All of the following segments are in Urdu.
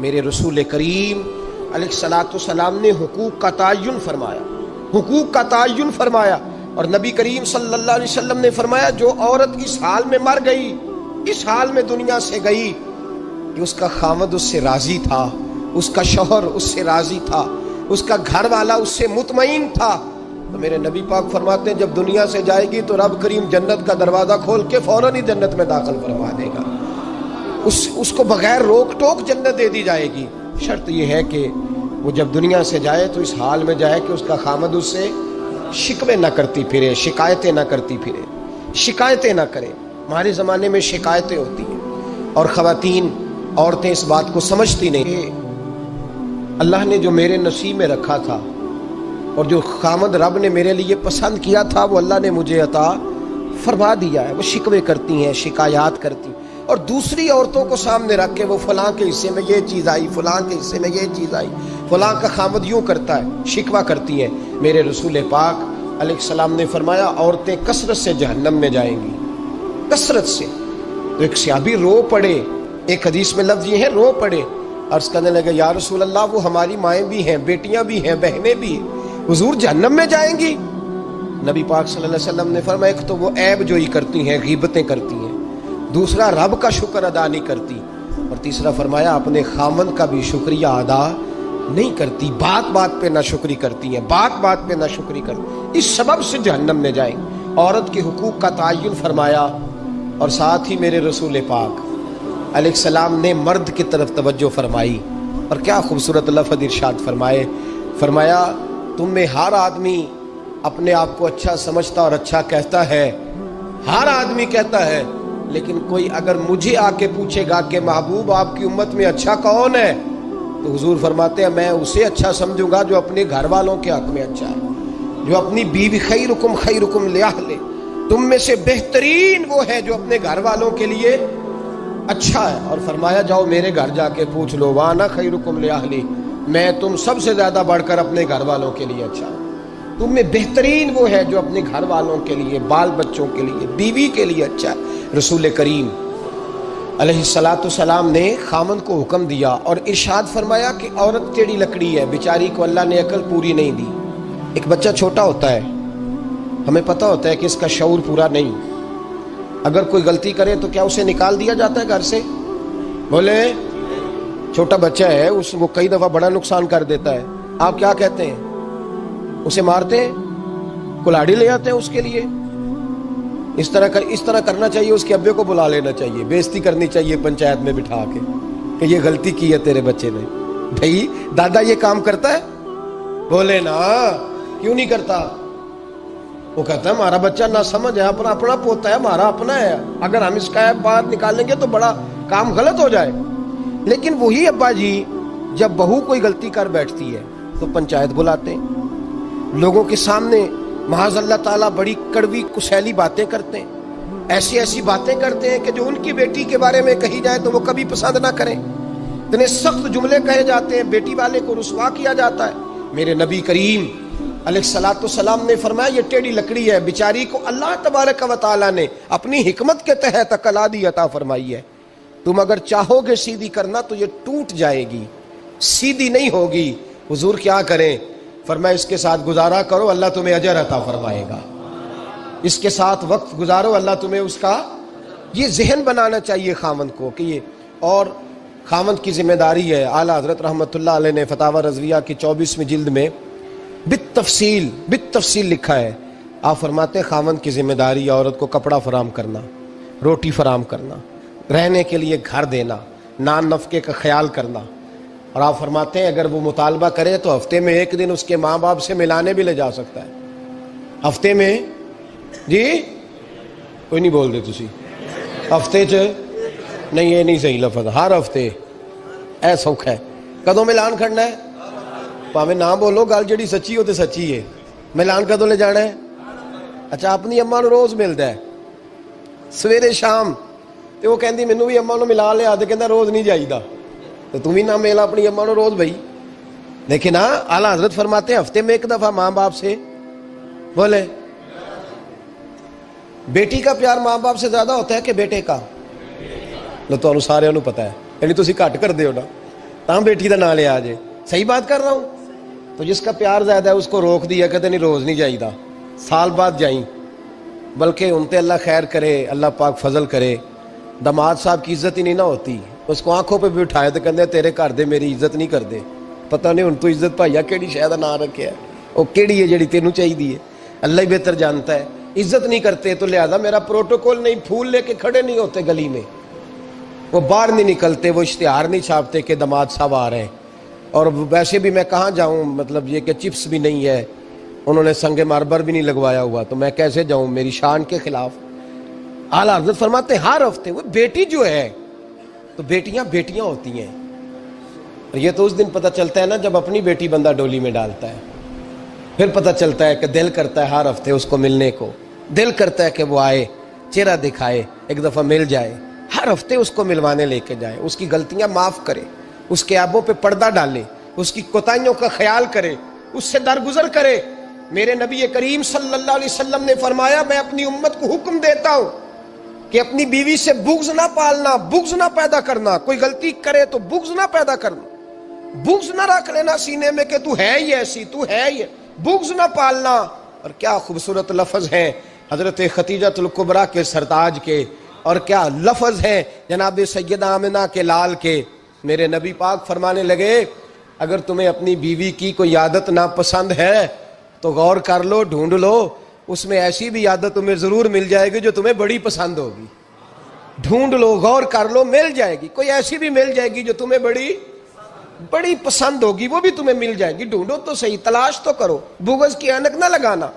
میرے رسول کریم علیہ الصلوۃ والسلام نے حقوق کا تعین فرمایا، حقوق کا تعین فرمایا، اور نبی کریم صلی اللہ علیہ وسلم نے فرمایا جو عورت اس حال میں مر گئی، اس حال میں دنیا سے گئی کہ اس کا خاوند اس سے راضی تھا، اس کا شوہر اس سے راضی تھا، اس کا گھر والا اس سے مطمئن تھا، تو میرے نبی پاک فرماتے ہیں جب دنیا سے جائے گی تو رب کریم جنت کا دروازہ کھول کے فوراً ہی جنت میں داخل فرما دے گا، اس کو بغیر روک ٹوک جنت دے دی جائے گی۔ شرط یہ ہے کہ وہ جب دنیا سے جائے تو اس حال میں جائے کہ اس کا خامد اس سے شکوے نہ کرتی پھرے، شکایتیں نہ کرتی پھرے، شکایتیں نہ کرے۔ ہمارے زمانے میں شکایتیں ہوتی ہیں اور خواتین، عورتیں اس بات کو سمجھتی نہیں۔ اللہ نے جو میرے نصیب میں رکھا تھا اور جو خامد رب نے میرے لیے پسند کیا تھا وہ اللہ نے مجھے عطا فرما دیا ہے۔ وہ شکوے کرتی ہیں، شکایات کرتی ہیں، اور دوسری عورتوں کو سامنے رکھ کے وہ فلاں کے حصے میں یہ چیز آئی، فلاں کے حصے میں یہ چیز آئی، فلاں کا خامد یوں کرتا ہے، شکوہ کرتی ہیں۔ میرے رسول پاک علیہ السلام نے فرمایا عورتیں کثرت سے جہنم میں جائیں گی، کثرت سے۔ تو ایک صحابی رو پڑے، ایک حدیث میں لفظ یہ ہے رو پڑے، عرض کرنے لگے یا رسول اللہ وہ ہماری مائیں بھی ہیں، بیٹیاں بھی ہیں، بہنیں بھی ہیں، حضور جہنم میں جائیں گی؟ نبی پاک صلی اللہ علیہ وسلم نے فرمایا ایک تو وہ عیب جوئی کرتی ہیں، غیبتیں کرتی ہیں، دوسرا رب کا شکر ادا نہیں کرتی، اور تیسرا فرمایا اپنے خامن کا بھی شکریہ ادا نہیں کرتی، بات بات پہ ناشکری کرتی ہیں، بات بات پہ ناشکری کرتی، اس سبب سے جہنم میں جائیں۔ عورت کے حقوق کا تعین فرمایا، اور ساتھ ہی میرے رسول پاک علیہ السلام نے مرد کی طرف توجہ فرمائی، اور کیا خوبصورت لفظ ارشاد فرمائے، فرمایا تم میں ہر آدمی اپنے آپ کو اچھا سمجھتا اور اچھا کہتا ہے، ہر آدمی کہتا ہے، لیکن کوئی اگر مجھے آ کے پوچھے گا کہ محبوب آپ کی امت میں اچھا کون ہے، تو حضور فرماتے ہیں میں اسے اچھا سمجھوں گا جو اپنے گھر والوں کے حق میں اچھا ہے، جو اپنی بیوی خیرکم لأہلہ، تم میں سے بہترین وہ ہے جو اپنے گھر والوں کے لیے اچھا ہے۔ اور فرمایا جاؤ میرے گھر جا کے پوچھ لو وانا خیرکم لأہلی، میں تم سب سے زیادہ بڑھ کر اپنے گھر والوں کے لیے اچھا ہوں۔ تم میں بہترین وہ ہے جو اپنے گھر والوں کے لیے، بال بچوں کے لیے، بیوی کے لیے اچھا ہے۔ رسول کریم علیہ الصلوۃ والسلام نے خامن کو حکم دیا اور ارشاد فرمایا کہ عورت ٹیڑھی لکڑی ہے، بیچاری کو اللہ نے عقل پوری نہیں دی۔ ایک بچہ چھوٹا ہوتا ہے، ہمیں پتہ ہوتا ہے کہ اس کا شعور پورا نہیں، اگر کوئی غلطی کرے تو کیا اسے نکال دیا جاتا ہے گھر سے؟ بولے چھوٹا بچہ ہے، وہ کئی دفعہ بڑا نقصان کر دیتا ہے، آپ کیا کہتے ہیں؟ اسے مارتے ہیں، کلاڑی لے آتے ہیں اس کے لیے؟ اس طرح کرنا چاہیے، اس کے ابے کو بلا لینا چاہیے، بےزتی کرنی چاہیے پنچایت میں بٹھا کے کہ یہ غلطی کی ہے تیرے بچے نے۔ بھائی دادا یہ کام کرتا ہے؟ بولے نا، کیوں نہیں کرتا؟ وہ کہتا ہے ہمارا بچہ نہ سمجھ ہے، اپنا پوتا ہے، ہمارا اپنا ہے، اگر ہم اس کا بات نکالیں گے تو بڑا کام غلط ہو جائے۔ لیکن وہی ابا جی جب بہو کوئی غلطی کر بیٹھتی ہے تو پنچایت بلاتے ہیں، لوگوں کے سامنے معاذ اللہ تعالیٰ بڑی کڑوی کسیلی باتیں کرتے ہیں، ایسی باتیں کرتے ہیں کہ جو ان کی بیٹی کے بارے میں کہی جائے تو وہ کبھی پسند نہ کریں، اتنے سخت جملے کہے جاتے ہیں، بیٹی والے کو رسوا کیا جاتا ہے۔ میرے نبی کریم علیہ الصلوۃ والسلام نے فرمایا یہ ٹیڑھی لکڑی ہے، بیچاری کو اللہ تبارک و تعالیٰ نے اپنی حکمت کے تحت عقل عطا فرمائی ہے، تم اگر چاہو گے سیدھی کرنا تو یہ ٹوٹ جائے گی، سیدھی نہیں ہوگی۔ حضور کیا کریں؟ فرمایا اس کے ساتھ گزارا کرو، اللہ تمہیں اجر عطا فرمائے گا، اس کے ساتھ وقت گزارو، اللہ تمہیں اس کا، یہ ذہن بنانا چاہیے خاوند کو کہ یہ، اور خاوند کی ذمہ داری ہے۔ اعلیٰ حضرت رحمۃ اللہ علیہ نے فتاوی رضویہ کی 24ویں جلد میں بالتفصیل لکھا ہے، آپ فرماتے ہیں خاوند کی ذمہ داری عورت کو کپڑا فراہم کرنا، روٹی فراہم کرنا، رہنے کے لیے گھر دینا، نان نفقے کا خیال کرنا، اور آپ فرماتے ہیں اگر وہ مطالبہ کرے تو ہفتے میں ایک دن اس کے ماں باپ سے ملانے بھی لے جا سکتا ہے، ہفتے میں، جی کوئی نہیں بول دے تسی، ہفتے نہیں، یہ نہیں صحیح لفظ، ہر ہفتے اے سوکھ ہے، کدوں ملان کھڑنا ہے؟ پاویں نہ بولو، گل جڑی سچی ہو تے سچی ہے، ملان کدوں لے جانا ہے؟ اچھا اپنی اماں نو روز ملدا ہے سویرے شام، تے وہ کہندی مینوں بھی اماں نو ملا لیا، تے کہندا روز نہیں جائیدا، تو تم ہی نہ ملا اپنی اماں نو روز بھائی۔ لیکن ہاں اعلیٰ حضرت فرماتے ہیں ہفتے میں ایک دفعہ ماں باپ سے، بولے بیٹی کا پیار ماں باپ سے زیادہ ہوتا ہے کہ بیٹے کا؟ تو سارے پتا ہے، یعنی تسی گھٹ کر دیو نا، تاں بیٹی دا نام لیا جے. صحیح بات کر رہا ہوں؟ تو جس کا پیار زیادہ ہے اس کو روک دیا، کہتے نہیں روز نہیں جائیدہ، سال بعد جائیں. بلکہ ان تے اللہ خیر کرے، اللہ پاک فضل کرے. داماد صاحب کی عزت ہی نہیں نہ ہوتی، اس کو آنکھوں پہ بھی اٹھائے تو کہتے تیرے گھر دے میری عزت نہیں کر دے. پتہ نہیں ہن تو عزت بھائیا کیڑی شے دا نام رکھیا ہے، وہ کیڑی ہے جڑی تینوں چاہیے؟ اللہ ہی بہتر جانتا ہے. عزت نہیں کرتے تو لہذا میرا پروٹوکول نہیں، پھول لے کے کھڑے نہیں ہوتے گلی میں، وہ باہر نہیں نکلتے، وہ اشتہار نہیں چھاپتے کہ داماد صاحب آ رہے ہیں. اور ویسے بھی میں کہاں جاؤں، مطلب یہ کہ چپس بھی نہیں ہے، انہوں نے سنگ ماربر بھی نہیں لگوایا ہوا، تو میں کیسے جاؤں، میری شان کے خلاف. اعلیٰ حضرت فرماتے ہیں ہر ہفتے وہ بیٹی جو ہے، تو بیٹیاں بیٹیاں ہوتی ہیں. اور یہ تو اس دن پتہ چلتا ہے نا جب اپنی بیٹی بندہ ڈولی میں ڈالتا ہے، پھر پتہ چلتا ہے کہ دل کرتا ہے ہر ہفتے اس کو ملنے کو، دل کرتا ہے کہ وہ آئے، چہرہ دکھائے، ایک دفعہ مل جائے، ہر ہفتے اس کو ملوانے لے کے جائے، اس کی غلطیاں معاف کرے، اس کے عیبوں پہ پردہ ڈالے، اس کی کوتاہیوں کا خیال کرے، اس سے درگزر کرے. میرے نبی کریم صلی اللہ علیہ وسلم نے فرمایا میں اپنی امت کو حکم دیتا ہوں کہ اپنی بیوی سے بغض نہ پالنا، بغض نہ پیدا کرنا. کوئی غلطی کرے تو بغض نہ پیدا کرنا، بغض نہ رکھ لینا سینے میں کہ تو ہے ہی ایسی، تو ہے ہی، بغض نہ پالنا. اور کیا خوبصورت لفظ ہیں حضرت خدیجہ الکبریٰ کے سرتاج کے، اور کیا لفظ ہیں جناب سیدہ آمنہ کے لال کے. میرے نبی پاک فرمانے لگے اگر تمہیں اپنی بیوی کی کوئی عادت ناپسند ہے تو غور کر لو، ڈھونڈ لو، اس میں ایسی بھی عادت تمہیں ضرور مل جائے گی جو تمہیں بڑی پسند ہوگی. ڈھونڈ لو، غور کر لو، مل جائے گی. کوئی ایسی بھی مل جائے گی جو تمہیں بڑی پسند ہوگی، وہ بھی تمہیں مل جائے گی. ڈھونڈو تو صحیح، تلاش تو کرو. بغض کی اینک نہ لگانا،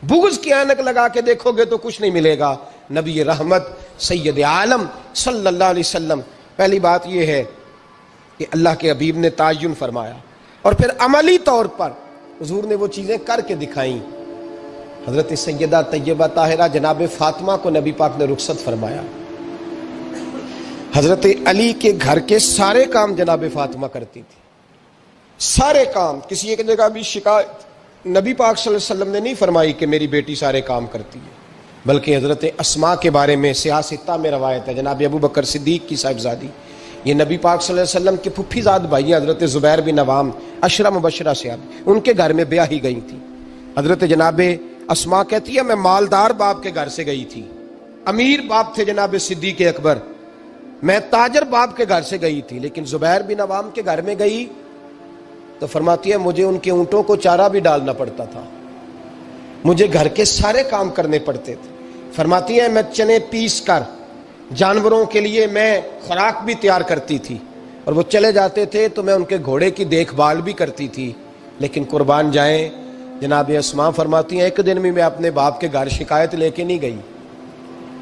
بغض کی اینک لگا کے دیکھو گے تو کچھ نہیں ملے گا. نبی رحمت سید عالم صلی اللہ علیہ وسلم، پہلی بات یہ ہے کہ اللہ کے حبیب نے تعین فرمایا، اور پھر عملی طور پر حضور نے وہ چیزیں کر کے دکھائیں. حضرت سیدہ طیبہ طاہرہ جناب فاطمہ کو نبی پاک نے رخصت فرمایا. حضرت علی کے گھر کے سارے کام جناب فاطمہ کرتی تھی، سارے کام. کسی ایک جگہ بھی شکایت نبی پاک صلی اللہ علیہ وسلم نے نہیں فرمائی کہ میری بیٹی سارے کام کرتی ہے، بلکہ حضرت اسماء کے بارے میں سیاستہ میں روایت ہے، جناب ابو بکر صدیق کی صاحبزادی، یہ نبی پاک صلی اللہ علیہ وسلم کے پھپھی زاد بھائی ہیں حضرت زبیر بن عوام، عشرہ مبشرہ سے ان کے گھر میں بیاہی گئی تھی. حضرت جناب اسماء کہتی ہے میں مالدار باپ کے گھر سے گئی تھی، امیر باپ تھے جناب صدیق اکبر، میں تاجر باپ کے گھر سے گئی تھی، لیکن زبیر بن عوام کے گھر میں گئی تو فرماتی ہے مجھے ان کے اونٹوں کو چارہ بھی ڈالنا پڑتا تھا، مجھے گھر کے سارے کام کرنے پڑتے تھے. فرماتی ہے میں چنے پیس کر جانوروں کے لیے میں خوراک بھی تیار کرتی تھی، اور وہ چلے جاتے تھے تو میں ان کے گھوڑے کی دیکھ بھال بھی کرتی تھی. لیکن قربان جائیں جناب اسماء فرماتی ہیں ایک دن بھی میں اپنے باپ کے گھر شکایت لے کے نہیں گئی.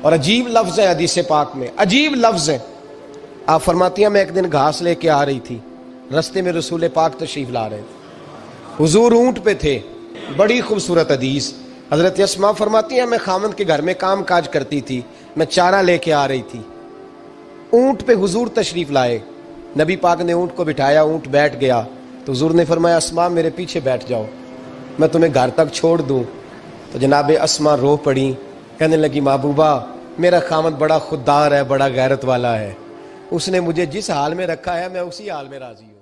اور عجیب لفظ ہے حدیث پاک میں، عجیب لفظ ہے. آپ فرماتی ہیں میں ایک دن گھاس لے کے آ رہی تھی، رستے میں رسول پاک تشریف لا رہے تھے، حضور اونٹ پہ تھے. بڑی خوبصورت حدیث. حضرت اسماء فرماتی ہیں میں خامند کے گھر میں کام کاج کرتی تھی، میں چارہ لے کے آ رہی تھی، اونٹ پہ حضور تشریف لائے، نبی پاک نے اونٹ کو بٹھایا، اونٹ بیٹھ گیا تو حضور نے فرمایا اسماء میرے پیچھے بیٹھ جاؤ، میں تمہیں گھر تک چھوڑ دوں. تو جناب اسماء رو پڑی، کہنے لگی محبوبہ میرا خامند بڑا خوددار ہے، بڑا غیرت والا ہے، اس نے مجھے جس حال میں رکھا ہے میں اسی حال میں راضی ہوں.